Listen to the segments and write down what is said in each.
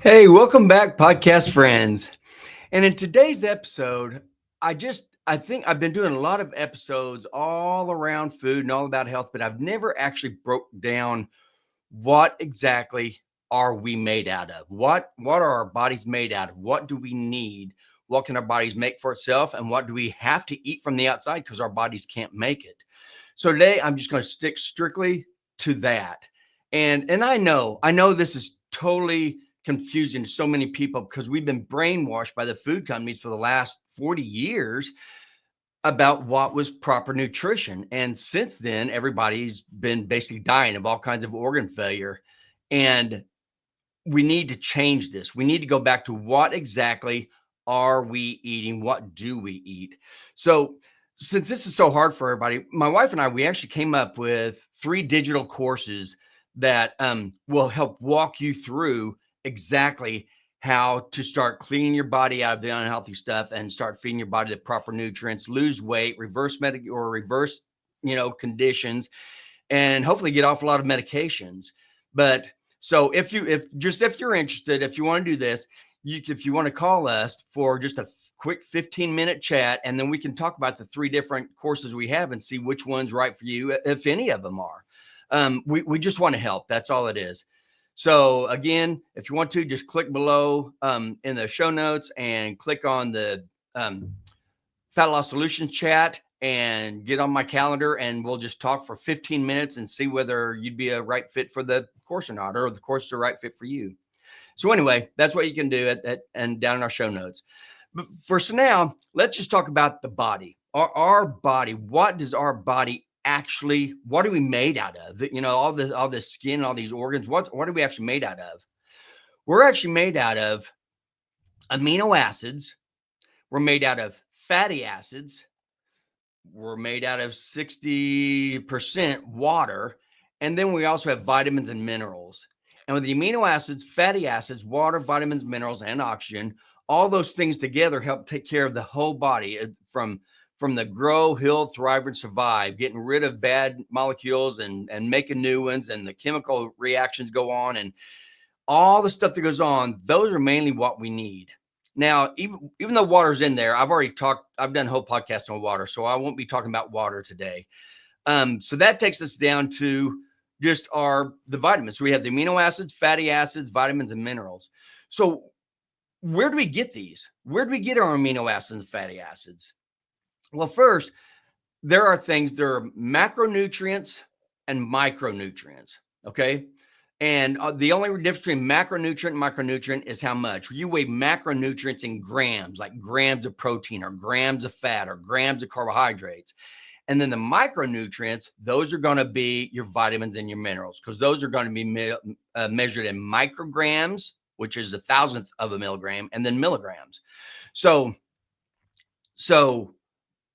Hey, welcome back, podcast friends. And in today's episode, I think I've been doing a lot of episodes all around food and all about health, but I've never actually broke down what exactly are we made out of? What are our bodies made out of? What do we need? What can our bodies make for itself? And what do we have to eat from the outside because our bodies can't make it? So today I'm just going to stick strictly to that. And I know this is totally confusing to so many people because we've been brainwashed by the food companies for the last 40 years about what was proper nutrition. And since then, everybody's been basically dying of all kinds of organ failure. And we need to change this. We need to go back to what exactly are we eating? What do we eat? So, since this is so hard for everybody, my wife and I, we actually came up with 3 digital courses that will help walk you through exactly how to start cleaning your body out of the unhealthy stuff and start feeding your body the proper nutrients, lose weight, reverse conditions, and hopefully get off a lot of medications. But so if you're interested, if you want to do this, if you want to call us for just a quick 15-minute chat, and then we can talk about the 3 different courses we have and see which one's right for you, if any of them are. We just want to help. That's all it is. So again, if you want to, just click below in the show notes and click on the Fat Loss Solutions chat and get on my calendar, and we'll just talk for 15 minutes and see whether you'd be a right fit for the course or not, or the course is the right fit for you. So anyway, that's what you can do and down in our show notes. But for now, let's just talk about the body. Our body. What does our body actually? What are we made out of? All this skin, all these organs. What are we actually made out of? We're actually made out of amino acids. We're made out of fatty acids. We're made out of 60% water. And then we also have vitamins and minerals. And with the amino acids, fatty acids, water, vitamins, minerals, and oxygen, all those things together help take care of the whole body from the grow, heal, thrive, and survive, getting rid of bad molecules and making new ones, and the chemical reactions go on, and all the stuff that goes on. Those are mainly what we need. Now, even though water's in there, I've done a whole podcast on water, so I won't be talking about water today. So that takes us down to just the vitamins. So we have the amino acids, fatty acids, vitamins, and minerals. So where do we get these? Where do we get our amino acids and fatty acids? Well, first, there are macronutrients and micronutrients. Okay. And the only difference between macronutrient and micronutrient is how much. You weigh macronutrients in grams, like grams of protein or grams of fat or grams of carbohydrates. And then the micronutrients, those are going to be your vitamins and your minerals, because those are going to be measured in micrograms, which is 1,000th of a milligram, and then milligrams. So, so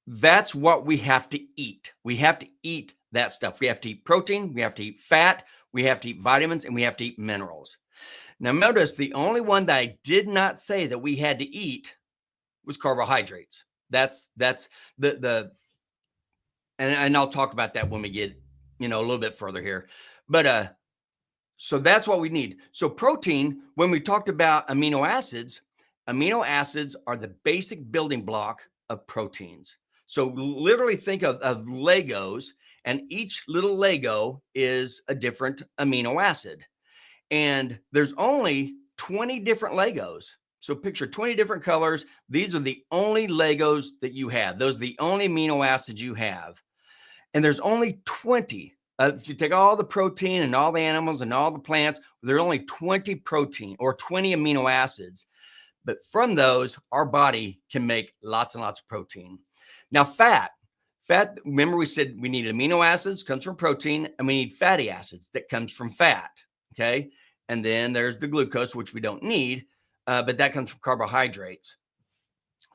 that's what we have to eat. We have to eat that stuff. We have to eat protein, we have to eat fat, we have to eat vitamins, and we have to eat minerals. Now, notice the only one that I did not say that we had to eat was carbohydrates. That's the and I'll talk about that when we get a little bit further here. But so that's what we need. So protein, when we talked about amino acids are the basic building block of proteins. So literally think of Legos, and each little Lego is a different amino acid. And there's only 20 different Legos. So picture 20 different colors. These are the only Legos that you have. Those are the only amino acids you have. And there's only 20. If you take all the protein and all the animals and all the plants, there are only 20 protein or 20 amino acids. But from those, our body can make lots and lots of protein. Now, fat, remember we said we need amino acids, comes from protein, and we need fatty acids that comes from fat. Okay. And then there's the glucose, which we don't need, but that comes from carbohydrates.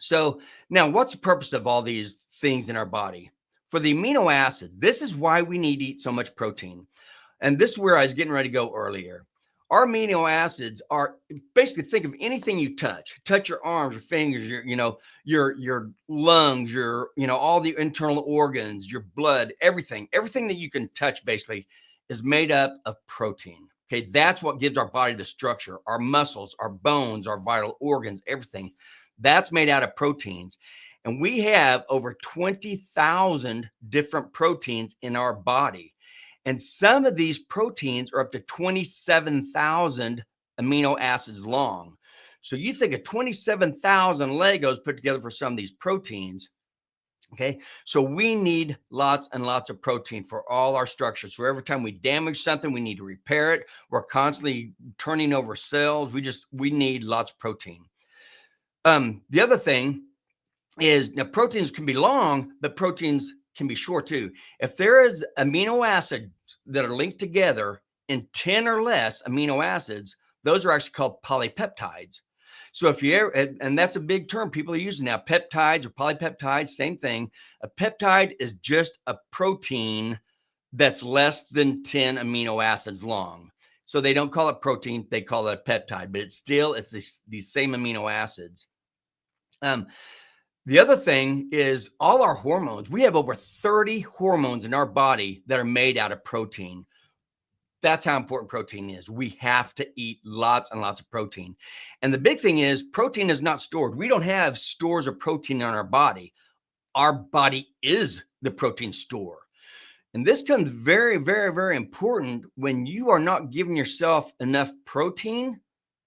So now what's the purpose of all these things in our body? For the amino acids, this is why we need to eat so much protein. And this is where I was getting ready to go earlier. Our amino acids are basically, think of anything you touch your arms, your fingers, your lungs, all the internal organs, your blood, everything that you can touch basically is made up of protein. Okay, that's what gives our body the structure, our muscles, our bones, our vital organs, everything. That's made out of proteins. And we have over 20,000 different proteins in our body. And some of these proteins are up to 27,000 amino acids long. So you think of 27,000 Legos put together for some of these proteins. Okay, so we need lots and lots of protein for all our structures. So every time we damage something, we need to repair it. We're constantly turning over cells. We need lots of protein. The other thing is now proteins can be long, but proteins can be short too. If there is amino acids that are linked together in 10 or less amino acids, those are actually called polypeptides. So if you ever, and that's a big term people are using now, peptides or polypeptides, same thing. A peptide is just a protein that's less than 10 amino acids long. So they don't call it protein, they call it a peptide, but it's these same amino acids. The other thing is all our hormones. We have over 30 hormones in our body that are made out of protein. That's how important protein is. We have to eat lots and lots of protein. And the big thing is protein is not stored. We don't have stores of protein in our body. Our body is the protein store. And this comes very, very, very important when you are not giving yourself enough protein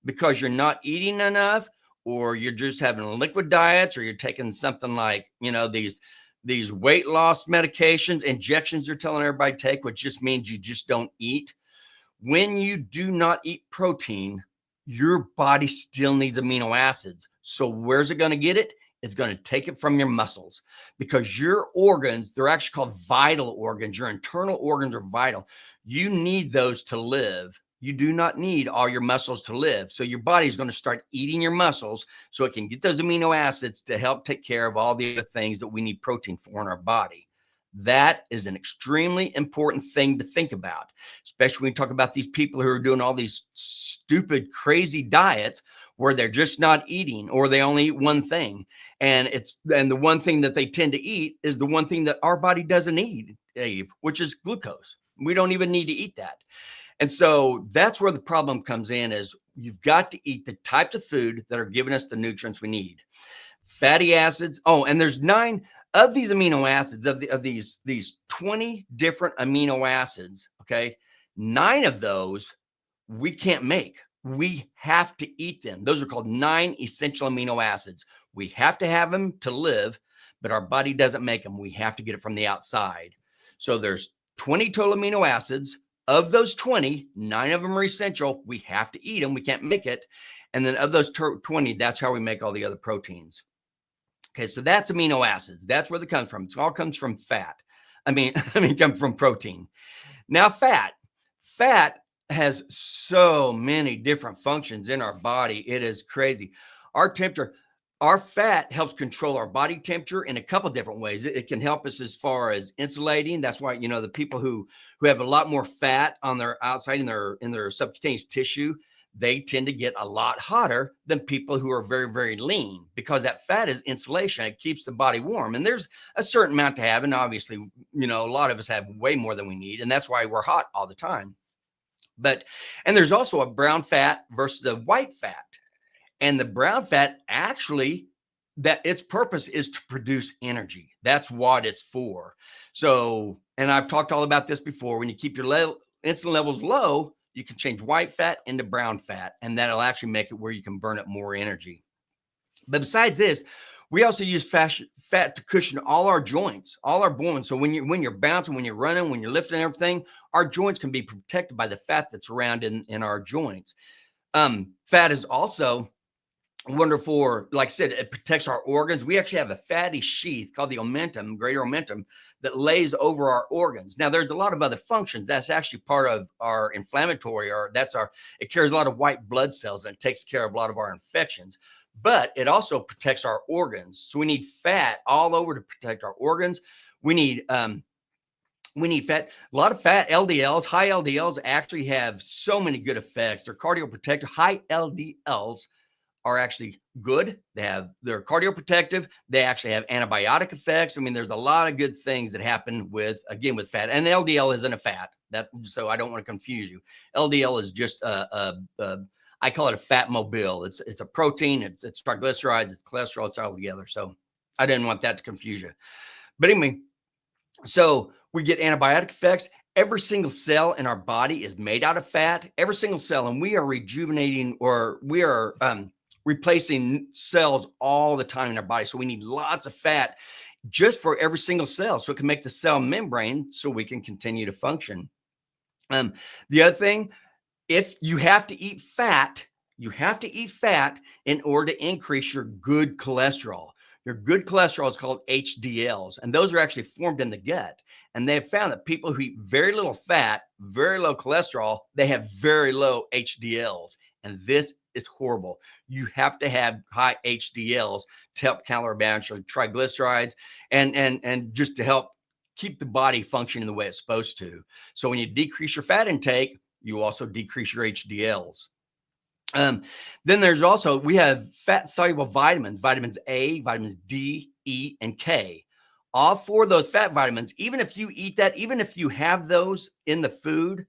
because you're not eating enough, or you're just having liquid diets, or you're taking something like, these weight loss medications, injections they're telling everybody to take, which just means you just don't eat. When you do not eat protein, your body still needs amino acids. So where's it going to get it? It's going to take it from your muscles, because your organs, they're actually called vital organs. Your internal organs are vital. You need those to live. You do not need all your muscles to live. So your body is going to start eating your muscles so it can get those amino acids to help take care of all the other things that we need protein for in our body. That is an extremely important thing to think about, especially when you talk about these people who are doing all these stupid, crazy diets where they're just not eating, or they only eat one thing. And the one thing that they tend to eat is the one thing that our body doesn't need, Abe, which is glucose. We don't even need to eat that. And so that's where the problem comes in, is you've got to eat the types of food that are giving us the nutrients we need. Fatty acids. Oh, and there's 9 of these amino acids, of these 20 different amino acids. Okay. 9 of those we can't make. We have to eat them. Those are called 9 essential amino acids. We have to have them to live, but our body doesn't make them. We have to get it from the outside. So there's 20 total amino acids. Of those 20, 9 of them are essential. We have to eat them. We can't make it. And then of those 20, that's how we make all the other proteins. Okay, so that's amino acids. That's where they come from. It all comes from fat. Come from protein. Now, fat has so many different functions in our body. It is crazy. Our fat helps control our body temperature in a couple of different ways. It can help us as far as insulating. That's why, the people who have a lot more fat on their outside in their subcutaneous tissue, they tend to get a lot hotter than people who are very, very lean, because that fat is insulation. It keeps the body warm. And there's a certain amount to have. And obviously, a lot of us have way more than we need. And that's why we're hot all the time. And there's also a brown fat versus a white fat. And the brown fat, actually, that its purpose is to produce energy. That's what it's for. So, and I've talked all about this before. When you keep your insulin levels low, you can change white fat into brown fat, and that'll actually make it where you can burn up more energy. But besides this, we also use fat to cushion all our joints, all our bones. So when you're bouncing, when you're running, when you're lifting everything, our joints can be protected by the fat that's around in our joints. Fat is also wonderful. Like I said, it protects our organs. We actually have a fatty sheath called the omentum, greater omentum, that lays over our organs. Now, there's a lot of other functions. That's actually part of our inflammatory, it carries a lot of white blood cells, and it takes care of a lot of our infections, but it also protects our organs. So we need fat all over to protect our organs. We need fat. A lot of fat, LDLs, high LDLs actually have so many good effects. They're cardioprotective. High LDLs are actually good. They're cardioprotective. They actually have antibiotic effects. There's a lot of good things that happen with fat. And LDL isn't a fat. That so I don't want to confuse you. LDL is just I call it a fat mobile. It's a protein. It's triglycerides. It's cholesterol. It's all together. So I didn't want that to confuse you. But anyway, so we get antibiotic effects. Every single cell in our body is made out of fat. Every single cell, and we are rejuvenating, or we are replacing cells all the time in our body. So we need lots of fat just for every single cell, so it can make the cell membrane so we can continue to function. The other thing, if you have to eat fat, you have to eat fat in order to increase your good cholesterol. Your good cholesterol is called HDLs, and those are actually formed in the gut. And they have found that people who eat very little fat, very low cholesterol, they have very low HDLs. And this is horrible. You have to have high HDLs to help counterbalance your triglycerides and just to help keep the body functioning the way it's supposed to. So when you decrease your fat intake, you also decrease your HDLs. Then there's also, we have fat soluble vitamins, vitamins A, vitamins D, E, and K. All four of those fat vitamins, even if you eat that, even if you have those in the food,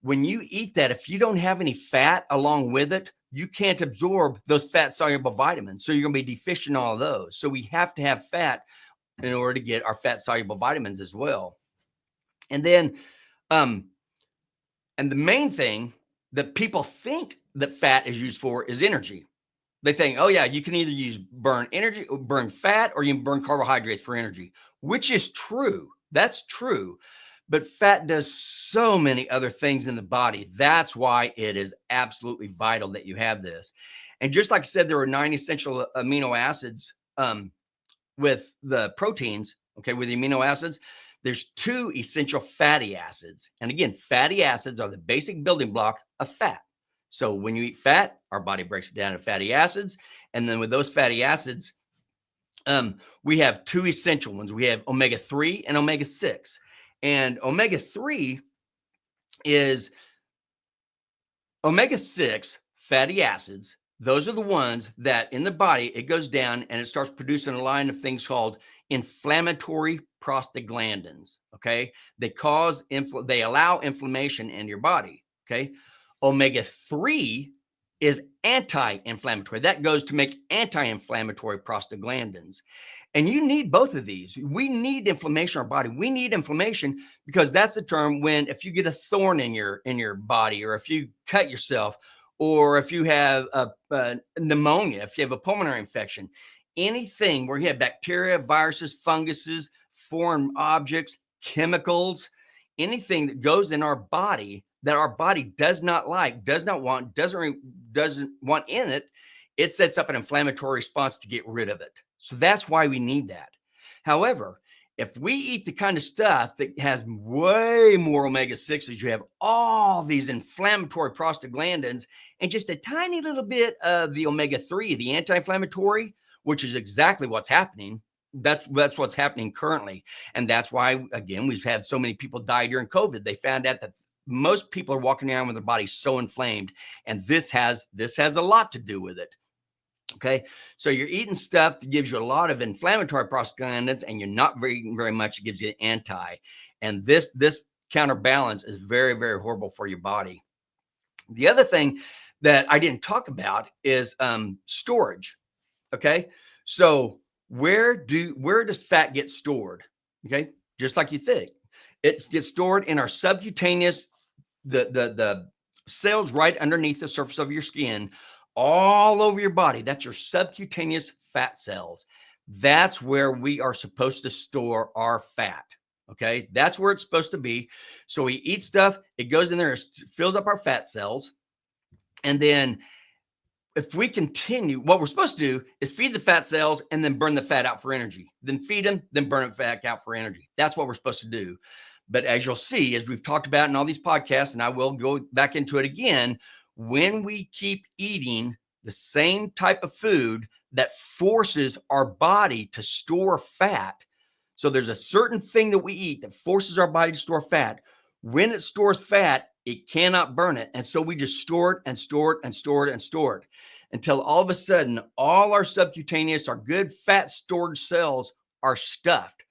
when you eat that, if you don't have any fat along with it, you can't absorb those fat soluble vitamins. So you're going to be deficient in all of those. So we have to have fat in order to get our fat soluble vitamins as well. And then, and the main thing that people think that fat is used for is energy. They think, oh yeah, you can either burn energy, burn fat, or you can burn carbohydrates for energy, which is true. That's true. But fat does so many other things in the body. That's why it is absolutely vital that you have this. And just like I said, there are 9 essential amino acids with the proteins, okay, with the amino acids. There's 2 essential fatty acids. And again, fatty acids are the basic building block of fat. So when you eat fat, our body breaks it down to fatty acids. And then with those fatty acids, we have 2 essential ones. We have omega-3 and omega-6. And omega-3 is omega-6 fatty acids. Those are the ones that in the body, it goes down and it starts producing a line of things called inflammatory prostaglandins. Okay. They allow inflammation in your body. Okay. Omega-3 is anti-inflammatory. That goes to make anti-inflammatory prostaglandins. And you need both of these. We need inflammation in our body. We need inflammation because that's the term when, if you get a thorn in your body, or if you cut yourself, or if you have a pneumonia, if you have a pulmonary infection, anything where you have bacteria, viruses, funguses, foreign objects, chemicals, anything that goes in our body that our body does not like, doesn't want in it, it sets up an inflammatory response to get rid of it. So that's why we need that. However, if we eat the kind of stuff that has way more omega-6s, you have all these inflammatory prostaglandins and just a tiny little bit of the omega-3, the anti-inflammatory, which is exactly what's happening. That's what's happening currently. And that's why, again, we've had so many people die during COVID. They found out that most people are walking around with their bodies so inflamed, and this has a lot to do with it. Okay, so you're eating stuff that gives you a lot of inflammatory prostaglandins, and you're not very much. It gives you anti, and this counterbalance is very, very horrible for your body. The other thing that I didn't talk about is storage. Okay, so where does fat get stored? Okay, just like you think, it gets stored in our subcutaneous, the cells right underneath the surface of your skin, all over your body. That's your subcutaneous fat cells. That's where we are supposed to store our fat. Okay, that's where it's supposed to be. So we eat stuff, it goes in there, it fills up our fat cells, and then if we continue, what we're supposed to do is feed the fat cells and then burn the fat out for energy. Then feed them, then burn it back out for energy. That's what we're supposed to do. But as you'll see, as we've talked about in all these podcasts, and I will go back into it again, when we keep eating the same type of food that forces our body to store fat, so there's a certain thing that we eat that forces our body to store fat. When it stores fat, it cannot burn it. And so we just store it and store it and store it and store it until all of a sudden, all our subcutaneous, our good fat storage cells are stuffed.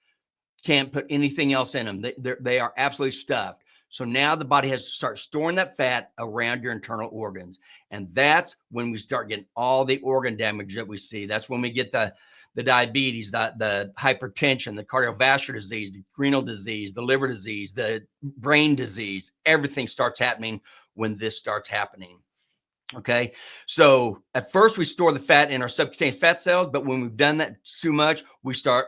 Can't put anything else in them. They are absolutely stuffed. So now the body has to start storing that fat around your internal organs. And that's when we start getting all the organ damage that we see. That's when we get the diabetes, the hypertension, the cardiovascular disease, the renal disease, the liver disease, the brain disease. Everything starts happening when this starts happening. Okay. So at first we store the fat in our subcutaneous fat cells, but when we've done that too much, we start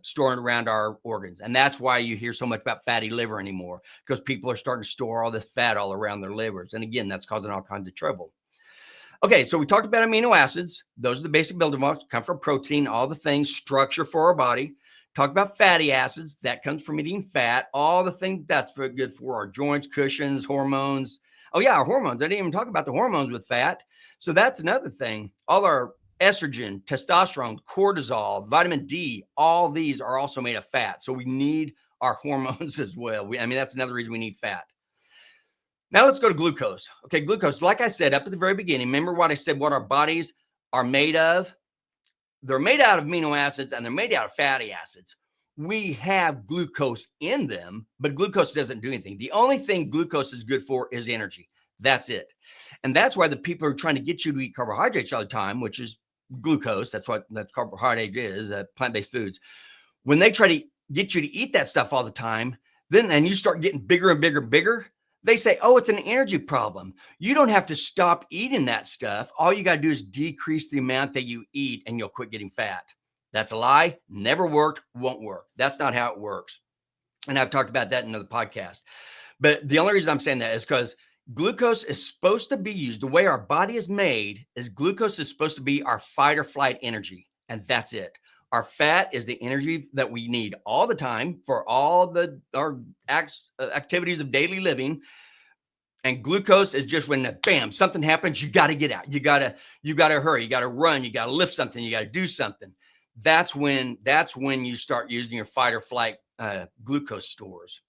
storing around our organs. And that's why you hear so much about fatty liver anymore, because people are starting to store all this fat all around their livers. And again, that's causing all kinds of trouble. Okay, so we talked about amino acids. Those are the basic building blocks, come from protein, all the things, structure for our body. Talk about fatty acids. That comes from eating fat. All the things that's good for our joints, cushions, hormones. Oh, yeah, our hormones. I didn't even talk about the hormones with fat. So that's another thing. All our estrogen, testosterone, cortisol, vitamin D, all these are also made of fat. So we need our hormones as well. That's another reason we need fat. Now let's go to glucose. Okay, glucose, like I said up at the very beginning, remember what I said, what our bodies are made of? They're made out of amino acids and they're made out of fatty acids. We have glucose in them, but glucose doesn't do anything. The only thing glucose is good for is energy. That's it. And that's why the people are trying to get you to eat carbohydrates all the time, which is glucose. That's what that carbohydrate is, plant-based foods. When they try to get you to eat that stuff all the time, then you start getting bigger and bigger and bigger. They say, oh, it's an energy problem. You don't have to stop eating that stuff. All you got to do is decrease the amount that you eat and you'll quit getting fat. That's a lie. Never worked, won't work. That's not how it works. And I've talked about that in another podcast. But the only reason I'm saying that is because glucose is supposed to be used. The way our body is made is glucose is supposed to be our fight or flight energy. And that's it. Our fat is the energy that we need all the time for all our activities of daily living. And glucose is just when bam, something happens, you got to get out. You got to hurry. You got to run. You got to lift something. You got to do something. That's when you start using your fight or flight glucose stores.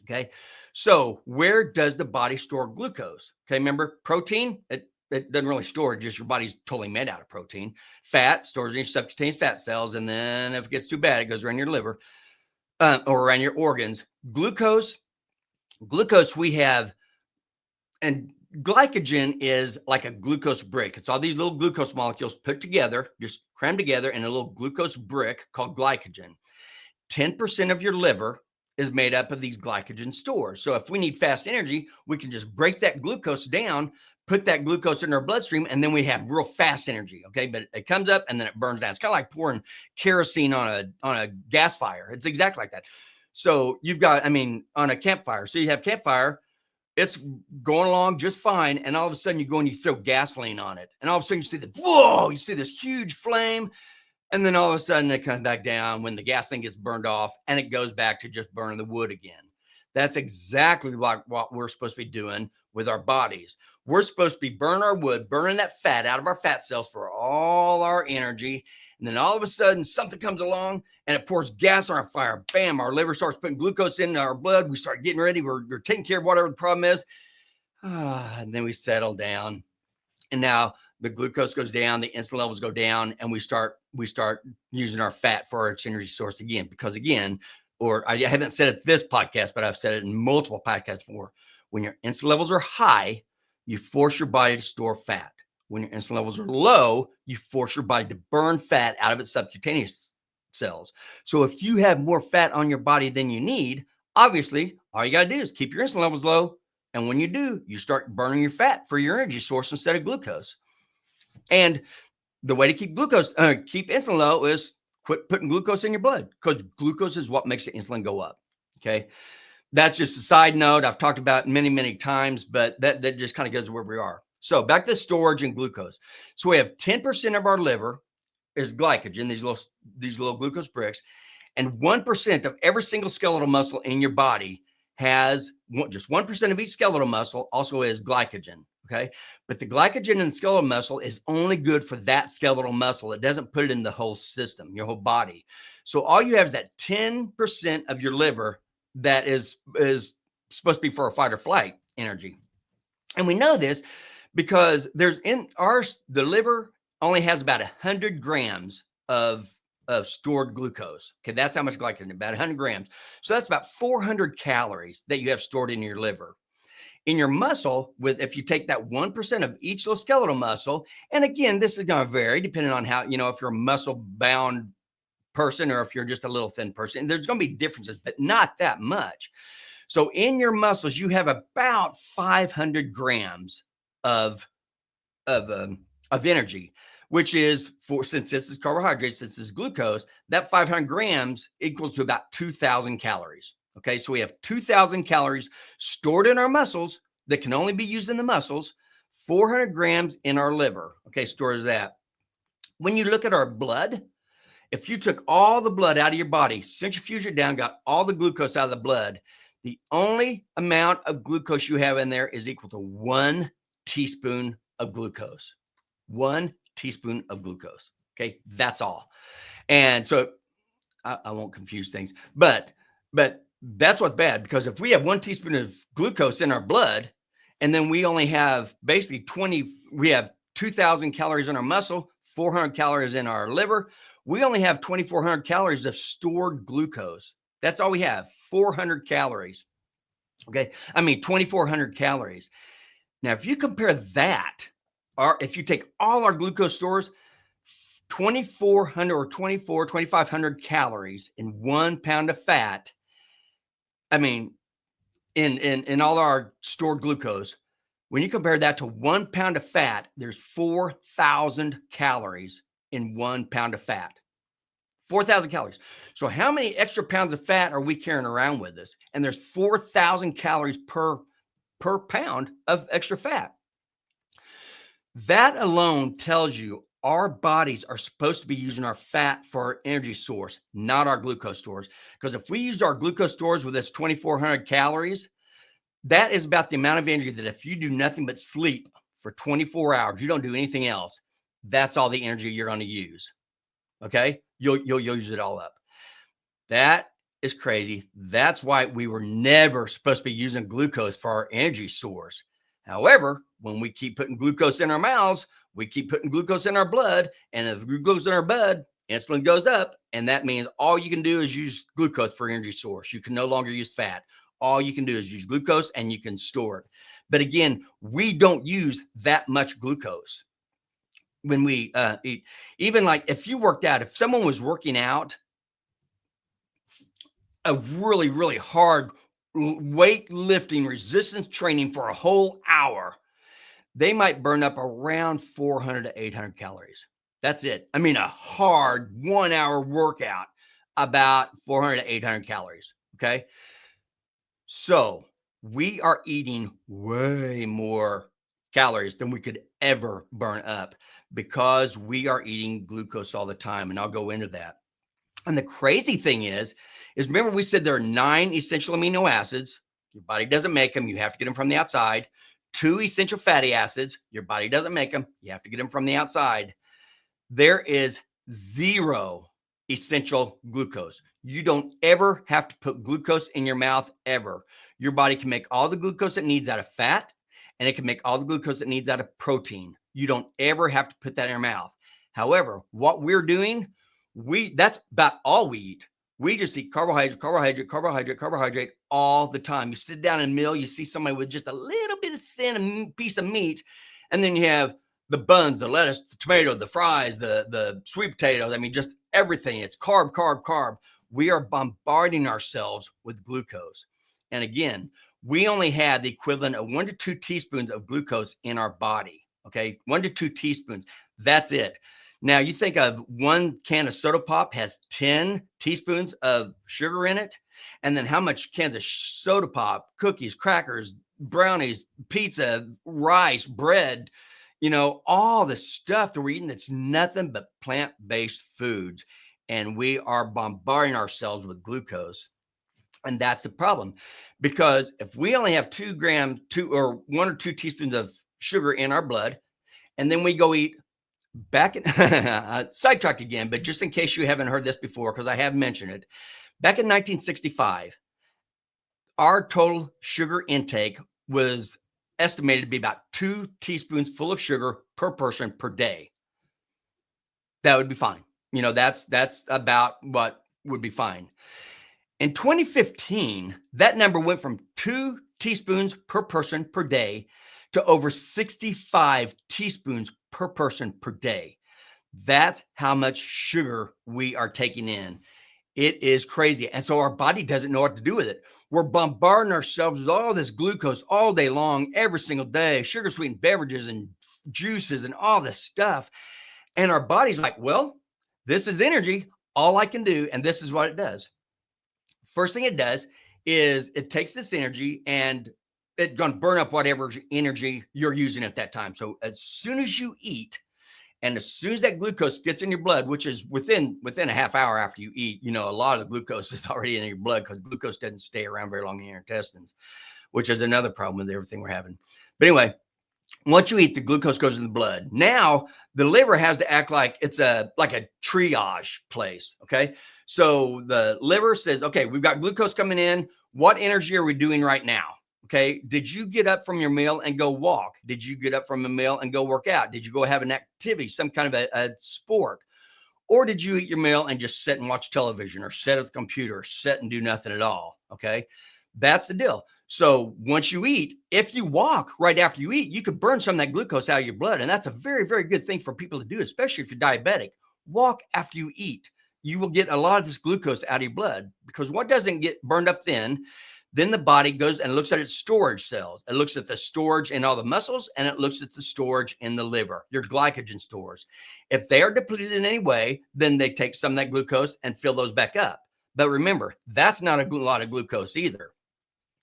Okay. So where does the body store glucose? Okay. Remember, protein, it doesn't really store it, just your body's totally made out of protein. Fat stores in your subcutaneous fat cells. And then if it gets too bad, it goes around your liver or around your organs. Glucose we have, and glycogen is like a glucose brick. It's all these little glucose molecules put together, just crammed together in a little glucose brick called glycogen. 10% of your liver is made up of these glycogen stores. So if we need fast energy, we can just break that glucose down, put that glucose in our bloodstream, and then we have real fast energy. Okay. But it comes up and then it burns down. It's kind of like pouring kerosene on a gas fire. It's exactly like that. So you've got, on a campfire. So you have campfire, it's going along just fine. And all of a sudden you go and you throw gasoline on it. And all of a sudden you see this huge flame. And then all of a sudden it comes back down when the gasoline gets burned off and it goes back to just burning the wood again. That's exactly like what we're supposed to be doing with our bodies. We're supposed to be burning our wood, burning that fat out of our fat cells for all our energy. And then all of a sudden something comes along and it pours gas on our fire. Bam, our liver starts putting glucose in our blood. We start getting ready. We're taking care of whatever the problem is. And then we settle down. And now the glucose goes down, the insulin levels go down, and we start using our fat for our energy source again. Because again, or I haven't said it this podcast, but I've said it in multiple podcasts before. When your insulin levels are high, you force your body to store fat. When your insulin levels are low, you force your body to burn fat out of its subcutaneous cells. So if you have more fat on your body than you need, obviously, all you got to do is keep your insulin levels low. And when you do, you start burning your fat for your energy source instead of glucose. And the way to keep insulin low is quit putting glucose in your blood, because glucose is what makes the insulin go up. Okay. That's just a side note I've talked about many, many times, but that just kind of goes where we are. So back to storage and glucose. So we have 10% of our liver is glycogen, these little glucose bricks, and 1% of every single skeletal muscle in your body has just 1% of each skeletal muscle also is glycogen. Okay. But the glycogen in the skeletal muscle is only good for that skeletal muscle. It doesn't put it in the whole system, your whole body. So all you have is that 10% of your liver that is supposed to be for a fight or flight energy. And we know this because the liver only has about 100 grams of of stored glucose. Okay, that's how much glycogen, about 100 grams. So that's about 400 calories that you have stored in your liver. In your muscle, if you take that 1% of each little skeletal muscle, and again, this is going to vary depending on how, if you're a muscle bound person or if you're just a little thin person, there's going to be differences, but not that much. So in your muscles, you have about 500 grams of energy, which is since this is carbohydrates, since this is glucose, that 500 grams equals to about 2,000 calories. Okay, so we have 2,000 calories stored in our muscles that can only be used in the muscles, 400 grams in our liver. Okay, stores that. When you look at our blood, if you took all the blood out of your body, centrifuge it down, got all the glucose out of the blood, the only amount of glucose you have in there is equal to 1 teaspoon of glucose. 1 teaspoon of glucose. Okay, that's all. And so I won't confuse things, but that's what's bad, because if we have 1 teaspoon of glucose in our blood, and then we only have basically we have 2,000 calories in our muscle, 400 calories in our liver, we only have 2,400 calories of stored glucose. That's all we have, 400 calories. Okay, 2,400 calories. Now, if you compare that, or if you take all our glucose stores, 2,400 or 2,500 calories in 1 pound of fat. In all our stored glucose, when you compare that to 1 pound of fat, there's 4,000 calories in 1 pound of fat. 4,000 calories. So how many extra pounds of fat are we carrying around with us? And there's 4,000 calories per pound of extra fat. That alone tells you our bodies are supposed to be using our fat for our energy source, not our glucose stores. Because if we use our glucose stores with this 2,400 calories, that is about the amount of energy that if you do nothing but sleep for 24 hours, you don't do anything else, that's all the energy you're going to use. Okay? You'll use it all up. That is crazy. That's why we were never supposed to be using glucose for our energy source. However, when we keep putting glucose in our mouths, we keep putting glucose in our blood, and if glucose in our blood, insulin goes up, and that means all you can do is use glucose for energy source. You can no longer use fat. All you can do is use glucose, and you can store it. But again, we don't use that much glucose when we eat. Even like if you worked out, if someone was working out a really, really hard weightlifting resistance training for a whole hour, they might burn up around 400 to 800 calories. That's it. A hard 1 hour workout, about 400 to 800 calories. Okay. So we are eating way more calories than we could ever burn up because we are eating glucose all the time. And I'll go into that. And the crazy thing is remember we said there are 9 essential amino acids. Your body doesn't make them. You have to get them from the outside. 2 essential fatty acids. Your body doesn't make them. You have to get them from the outside. There is 0 essential glucose. You don't ever have to put glucose in your mouth ever. Your body can make all the glucose it needs out of fat, and it can make all the glucose it needs out of protein. You don't ever have to put that in your mouth. However, what we're doing, that's about all we eat. We just eat carbohydrate all the time. You sit down in a meal, you see somebody with just a little bit of thin piece of meat, and then you have the buns, the lettuce, the tomato, the fries, the sweet potatoes. Just everything. It's carb, carb, carb. We are bombarding ourselves with glucose. And again, we only have the equivalent of 1 to 2 teaspoons of glucose in our body. Okay, 1 to 2 teaspoons. That's it. Now, you think of 1 can of soda pop has 10 teaspoons of sugar in it. And then how much cans of soda pop, cookies, crackers, brownies, pizza, rice, bread, all the stuff that we're eating that's nothing but plant-based foods. And we are bombarding ourselves with glucose. And that's the problem. Because if we only have 1 or 2 teaspoons of sugar in our blood, and then we go eat back in sidetrack again, but just in case you haven't heard this before, because I have mentioned it, back in 1965, our total sugar intake was estimated to be about 2 teaspoons full of sugar per person per day. That would be fine. That's about what would be fine. In 2015, that number went from 2 teaspoons per person per day to over 65 teaspoons per person per day. That's how much sugar we are taking in. It is crazy. And so our body doesn't know what to do with it. We're bombarding ourselves with all this glucose all day long, every single day, sugar sweetened beverages and juices and all this stuff. And our body's like, well, this is energy. All I can do. And this is what it does. First thing it does is it takes this energy and it's going to burn up whatever energy you're using at that time. So as soon as you eat, and as soon as that glucose gets in your blood, which is within a half hour after you eat, a lot of the glucose is already in your blood because glucose doesn't stay around very long in your intestines, which is another problem with everything we're having. But anyway, once you eat, the glucose goes in the blood. Now the liver has to act like it's like a triage place. Okay. So the liver says, okay, we've got glucose coming in. What energy are we doing right now? Okay. Did you get up from your meal and go walk? Did you get up from a meal and go work out? Did you go have an activity, some kind of a sport? Or did you eat your meal and just sit and watch television or sit at the computer or sit and do nothing at all? Okay. That's the deal. So once you eat, if you walk right after you eat, you could burn some of that glucose out of your blood. And that's a very, very good thing for people to do, especially if you're diabetic. Walk after you eat. You will get a lot of this glucose out of your blood, because what doesn't get burned up then the body goes and looks at its storage cells. It looks at the storage in all the muscles, and it looks at the storage in the liver, your glycogen stores. If they are depleted in any way, then they take some of that glucose and fill those back up. But remember, that's not a lot of glucose either.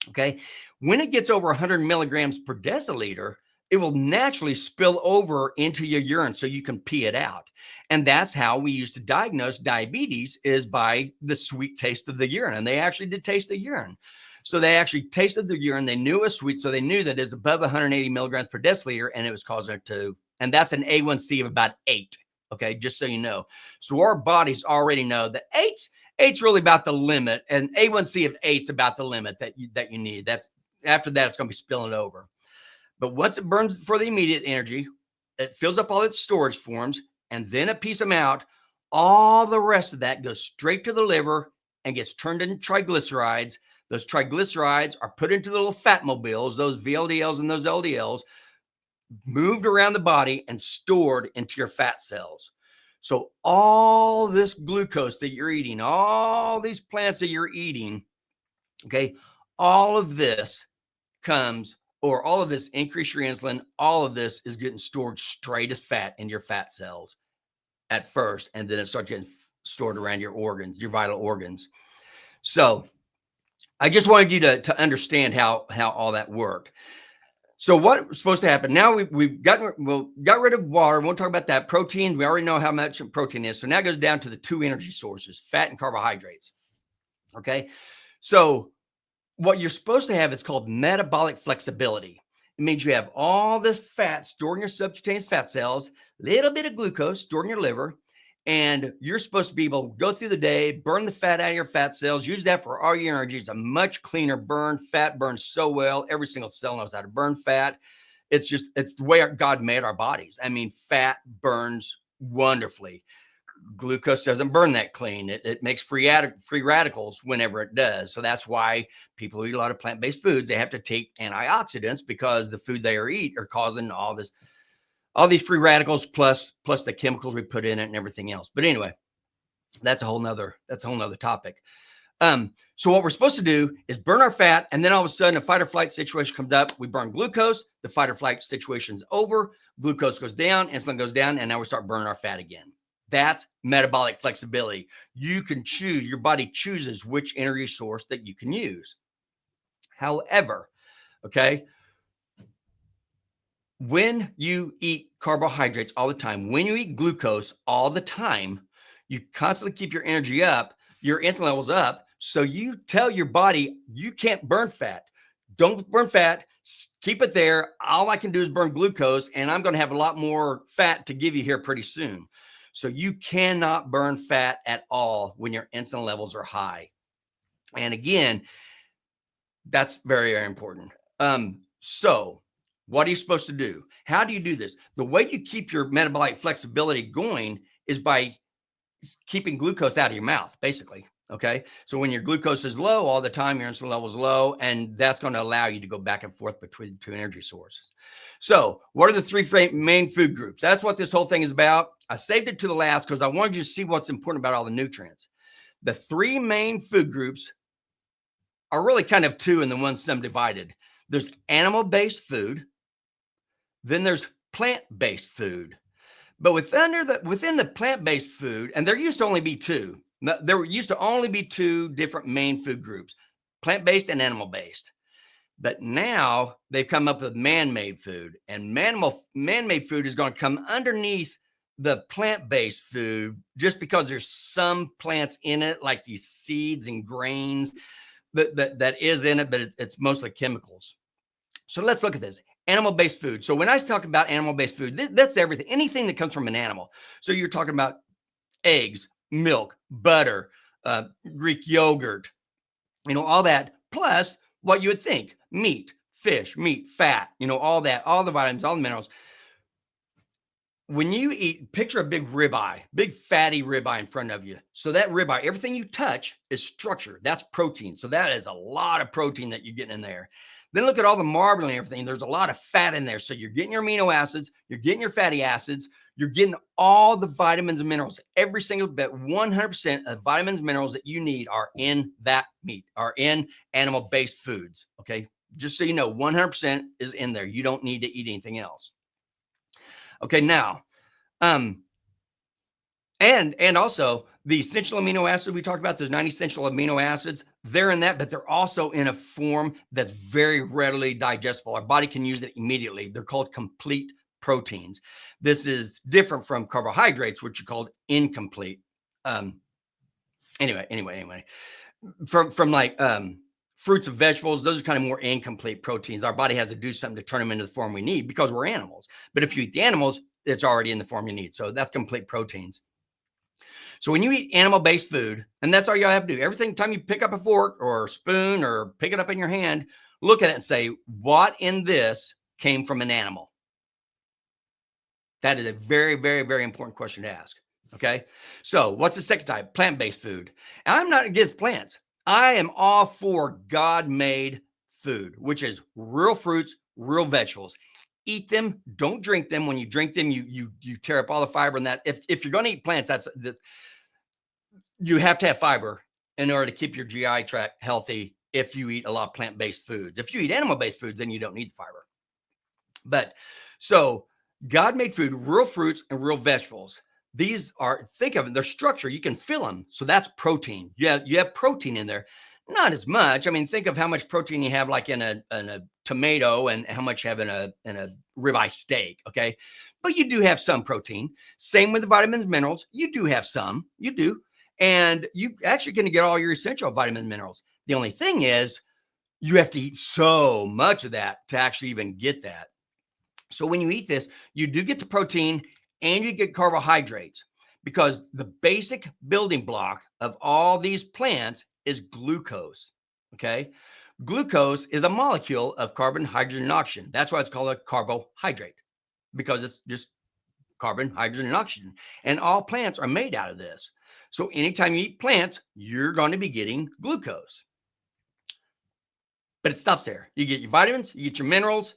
Okay. When it gets over 100 milligrams per deciliter, it will naturally spill over into your urine so you can pee it out. And that's how we used to diagnose diabetes, is by the sweet taste of the urine. And they actually did taste the urine. So they actually tasted the urine. They knew it was sweet. So they knew that it's above 180 milligrams per deciliter, and it was causing it to, and that's an A1C of about 8. Okay. Just so you know. So our bodies already know that eight's really about the limit, and A1C of 8's about the limit that you need. That's after that, it's going to be spilling over. But once it burns for the immediate energy, it fills up all its storage forms, and then it pees them out. All the rest of that goes straight to the liver and gets turned into triglycerides. Those triglycerides are put into the little fat mobiles, those VLDLs and those LDLs, moved around the body and stored into your fat cells. So all this glucose that you're eating, all these plants that you're eating, okay, all of this comes, or all of this increase your insulin, all of this is getting stored straight as fat in your fat cells at first, and then it starts getting stored around your organs, your vital organs. So I just wanted you to understand how all that worked. So what was supposed to happen? Now we've got rid of water. We won't talk about that. Protein, we already know how much protein is. So now it goes down to the 2 energy sources, fat and carbohydrates. Okay. So what you're supposed to have, it's called metabolic flexibility. It means you have all this fat stored in your subcutaneous fat cells, little bit of glucose stored in your liver, and you're supposed to be able to go through the day, burn the fat out of your fat cells, use that for all your energy. It's a much cleaner burn. Fat burns so well. Every single cell knows how to burn fat. It's the way God made our bodies. I mean, fat burns wonderfully. Glucose doesn't burn that clean. It makes free radicals whenever it does. So that's why people who eat a lot of plant-based foods, they have to take antioxidants, because the food they eat are causing all these free radicals, plus the chemicals we put in it and everything else. But anyway, that's a whole nother topic. So what we're supposed to do is burn our fat, and then all of a sudden a fight or flight situation comes up. We burn glucose. The fight or flight situation's over. Glucose goes down, insulin goes down, and now we start burning our fat again. That's metabolic flexibility. You can choose, your body chooses which energy source that you can use. However, okay, when you eat carbohydrates all the time, when you eat glucose all the time, you constantly keep your energy up, your insulin levels up. So you tell your body, you can't burn fat. Don't burn fat. Keep it there. All I can do is burn glucose, and I'm going to have a lot more fat to give you here pretty soon. So you cannot burn fat at all when your insulin levels are high. And again, that's very, very important. So what are you supposed to do? How do you do this? The way you keep your metabolic flexibility going is by keeping glucose out of your mouth, basically. Okay. So when your glucose is low all the time, your insulin level is low, and that's going to allow you to go back and forth between two energy sources. So what are the three main food groups? That's what this whole thing is about. I saved it to the last because I wanted you to see what's important about all the nutrients. The three main food groups are really kind of two, and the one's subdivided. There's animal-based food, then there's plant-based food. But within the plant-based food, and there used to only be two. There used to only be two different main food groups, plant-based and animal-based. But now they've come up with man-made food, and man-made food is going to come underneath the plant-based food just because there's some plants in it, like these seeds and grains that is in it, but it's mostly chemicals. So let's look at this. Animal-based food. So when I talk about animal-based food, that's everything, anything that comes from an animal. So you're talking about eggs, milk, butter, Greek yogurt, all that, plus what you would think, meat, fish, meat, fat, all that, all the vitamins, all the minerals. When you eat, picture a big ribeye, big fatty ribeye in front of you. So that ribeye, everything you touch is structure. That's protein. So that is a lot of protein that you're getting in there. Then look at all the marbling and everything. There's a lot of fat in there. So you're getting your amino acids, you're getting your fatty acids, you're getting all the vitamins and minerals. Every single bit, 100% of vitamins and minerals that you need are in that meat, are in animal-based foods. Okay. Just so you know, 100% is in there. You don't need to eat anything else. Okay. Now, and also the essential amino acids we talked about, those 9 essential amino acids, they're in that, but they're also in a form that's very readily digestible. Our body can use it immediately. They're called complete proteins. This is different from carbohydrates, which are called incomplete. Anyway, from like fruits and vegetables, those are kind of more incomplete proteins. Our body has to do something to turn them into the form we need because we're animals. But if you eat the animals, it's already in the form you need. So that's complete proteins. So when you eat animal-based food, and that's all you have to do, every time you pick up a fork or a spoon or pick it up in your hand, look at it and say, what in this came from an animal? That is a very, very, very important question to ask. Okay. So what's the second type? Plant-based food. And I'm not against plants. I am all for God-made food, which is real fruits, real vegetables. Eat them. Don't drink them. When you drink them, you tear up all the fiber in that. If you're going to eat plants, you have to have fiber in order to keep your GI tract healthy. If you eat a lot of plant-based foods, if you eat animal-based foods, then you don't need the fiber. But so God-made food, real fruits and real vegetables. These are, think of it, their structure. You can feel them. So that's protein. You have protein in there. Not as much. I mean, think of how much protein you have like in a tomato and how much you have in a ribeye steak. Okay. But you do have some protein. Same with the vitamins and minerals. You do have some. You do. And you actually going to get all your essential vitamins and minerals. The only thing is you have to eat so much of that to actually even get that. So when you eat this, you do get the protein and you get carbohydrates, because the basic building block of all these plants is glucose. Okay. Glucose is a molecule of carbon, hydrogen, and oxygen. That's why it's called a carbohydrate, because it's just carbon, hydrogen, and oxygen. And all plants are made out of this. So anytime you eat plants, you're going to be getting glucose. But it stops there. You get your vitamins, you get your minerals,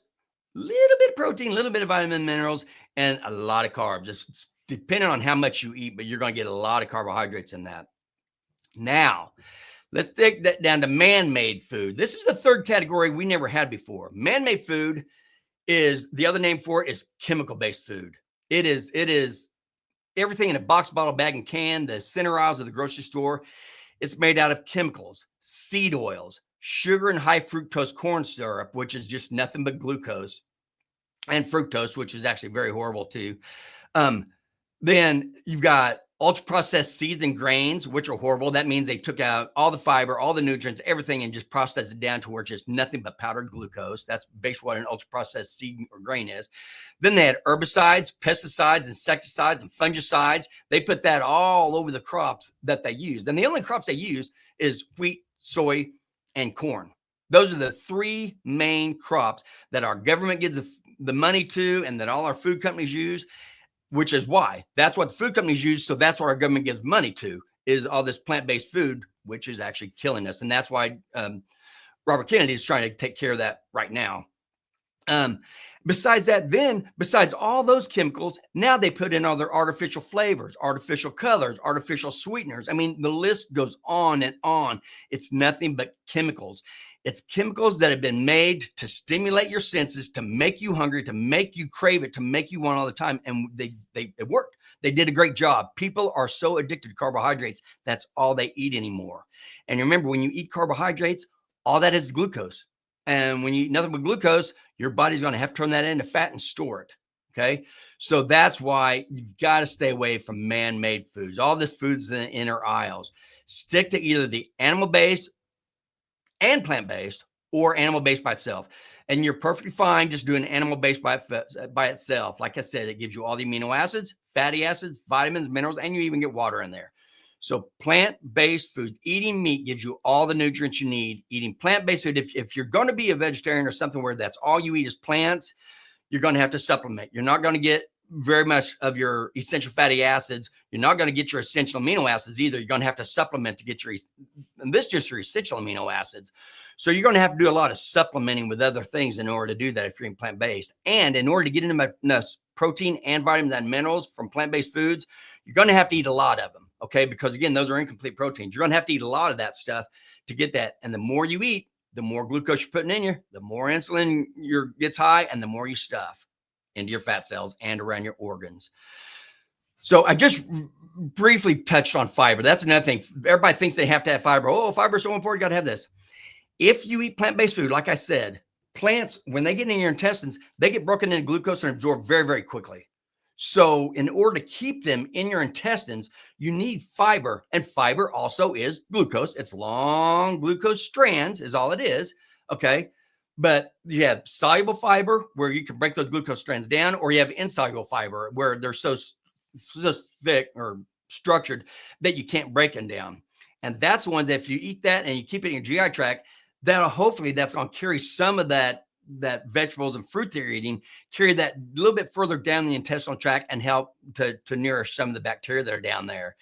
little bit of protein, a little bit of vitamin minerals, and a lot of carbs, just depending on how much you eat, but you're going to get a lot of carbohydrates in that. Now, let's take that down to man-made food. This is the third category we never had before. Man-made food is, the other name for it is chemical-based food. It is everything in a box, bottle, bag, and can, the center aisles of the grocery store. It's made out of chemicals, seed oils, sugar and high fructose corn syrup, which is just nothing but glucose, and fructose, which is actually very horrible too. Then you've got ultra processed seeds and grains, which are horrible. That means they took out all the fiber, all the nutrients, everything, and just processed it down to where it's just nothing but powdered glucose. That's basically what an ultra processed seed or grain is. Then they had herbicides, pesticides, insecticides, and fungicides. They put that all over the crops that they used. And the only crops they use is wheat, soy, and corn. Those are the three main crops that our government gives the money to and that all our food companies use. which is why that's what the food companies use. So that's what our government gives money to, is all this plant-based food, which is actually killing us. And that's why Robert Kennedy is trying to take care of that right now. Besides that, then besides all those chemicals, now they put in all their artificial flavors, artificial colors, artificial sweeteners. I mean, the list goes on and on. It's nothing but chemicals. It's chemicals that have been made to stimulate your senses, to make you hungry, to make you crave it, to make you want all the time. And they worked. They did a great job. People are so addicted to carbohydrates. That's all they eat anymore. And remember, when you eat carbohydrates, all that is glucose. And when you eat nothing but glucose, your body's going to have to turn that into fat and store it. Okay. So that's why you've got to stay away from man-made foods. All this food's in the inner aisles. Stick to either the animal-based and plant-based, or animal-based by itself. And you're perfectly fine just doing animal-based by itself. Like I said, it gives you all the amino acids, fatty acids, vitamins, minerals, and you even get water in there. So plant-based foods, eating meat gives you all the nutrients you need. Eating plant-based food, if you're going to be a vegetarian or something where that's all you eat is plants, you're going to have to supplement. You're not going to get very much of your essential fatty acids. You're not going to get your essential amino acids either. You're going to have to supplement to get and this is just your essential amino acids. So you're going to have to do a lot of supplementing with other things in order to do that if you're eating plant-based. And in order to get enough protein and vitamins and minerals from plant-based foods, you're going to have to eat a lot of them. Okay. Because again, those are incomplete proteins. You're going to have to eat a lot of that stuff to get that. And the more you eat, the more glucose you're putting in you, the more insulin gets high, and the more you stuff into your fat cells and around your organs. So I just briefly touched on fiber. That's another thing. Everybody thinks they have to have fiber. Oh, fiber is so important. You got to have this. If you eat plant-based food, like I said, plants, when they get in your intestines, they get broken into glucose and absorbed very, very quickly. So in order to keep them in your intestines, you need fiber. And fiber also is glucose. It's long glucose strands is all it is. Okay. But you have soluble fiber where you can break those glucose strands down, or you have insoluble fiber where they're so thick or structured that you can't break them down. And that's the ones that if you eat that and you keep it in your GI tract, hopefully that's going to carry some of that vegetables and fruit they're eating, carry that a little bit further down the intestinal tract and help to nourish some of the bacteria that are down there.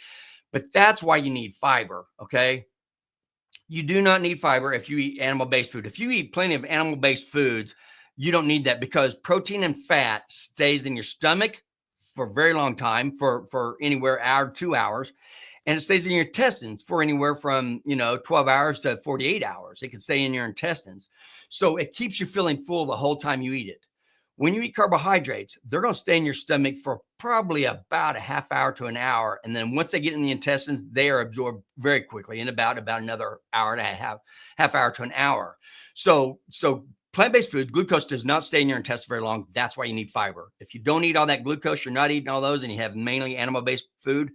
But that's why you need fiber. Okay. You do not need fiber if you eat animal-based food. If you eat plenty of animal-based foods, you don't need that, because protein and fat stays in your stomach for a very long time, for anywhere hour, 2 hours. And it stays in your intestines for anywhere from, 12 hours to 48 hours. It can stay in your intestines. So it keeps you feeling full the whole time you eat it. When you eat carbohydrates, they're going to stay in your stomach for probably about a half hour to an hour. And then once they get in the intestines, they are absorbed very quickly in about another hour and a half hour to an hour. So plant-based food, glucose does not stay in your intestines very long. That's why you need fiber. If you don't eat all that glucose, you're not eating all those, and you have mainly animal-based food,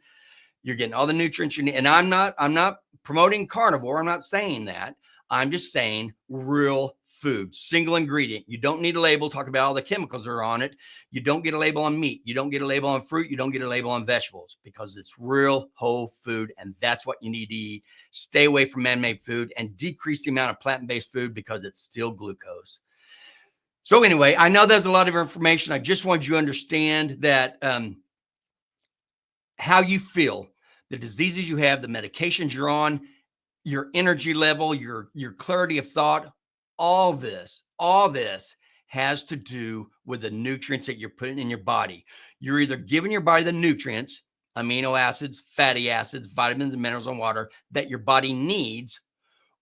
you're getting all the nutrients you need. And I'm not promoting carnivore. I'm not saying that. I'm just saying real food, single ingredient. You don't need a label. Talk about all the chemicals that are on it. You don't get a label on meat. You don't get a label on fruit. You don't get a label on vegetables, because it's real whole food. And that's what you need to eat. Stay away from man-made food and decrease the amount of plant-based food, because it's still glucose. So anyway, I know there's a lot of information. I just want you to understand that how you feel, the diseases you have, the medications you're on, your energy level, your clarity of thought, all this has to do with the nutrients that you're putting in your body. You're either giving your body the nutrients, amino acids, fatty acids, vitamins and minerals and water that your body needs,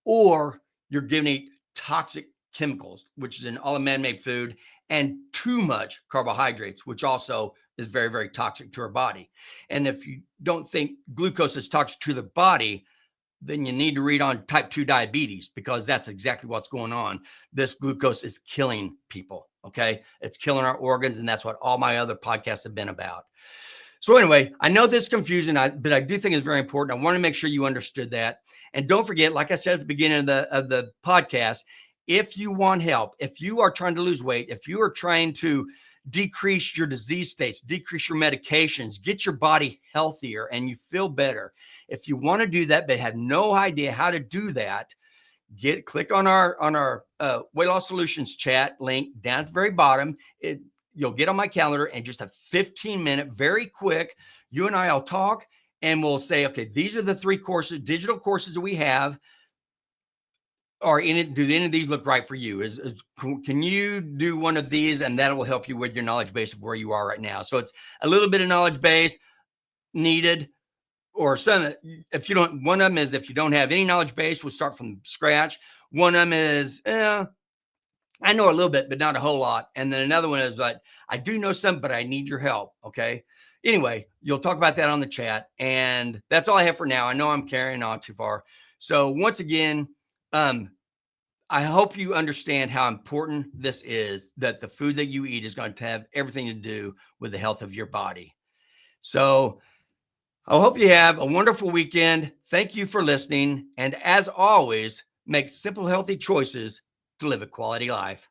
or you're giving it toxic chemicals, which is in all the man-made food, and too much carbohydrates, which also is very, very toxic to our body. And if you don't think glucose is toxic to the body, then you need to read on type 2 diabetes, because that's exactly what's going on. This glucose is killing people. Okay. It's killing our organs. And that's what all my other podcasts have been about. So anyway, I know this is confusing, but I do think it's very important. I want to make sure you understood that. And don't forget, like I said at the beginning of the podcast, if you want help, if you are trying to lose weight, if you are trying to decrease your disease states, decrease your medications, get your body healthier, and you feel better. If you want to do that, but have no idea how to do that, click on our Weight Loss Solutions chat link down at the very bottom. you'll get on my calendar and just a 15-minute, very quick, you and I'll talk and we'll say, okay, these are the 3 courses, digital courses that we have. Do any of these look right for you? Can you do one of these? And that will help you with your knowledge base of where you are right now. So it's a little bit of knowledge base needed, or some, if you don't, one of them is if you don't have any knowledge base, we'll start from scratch. One of them is, I know a little bit, but not a whole lot. And then another one is like, I do know some, but I need your help. Okay. Anyway, you'll talk about that on the chat. And that's all I have for now. I know I'm carrying on too far. So once again, I hope you understand how important this is, that the food that you eat is going to have everything to do with the health of your body. So I hope you have a wonderful weekend. Thank you for listening. And as always, make simple, healthy choices to live a quality life.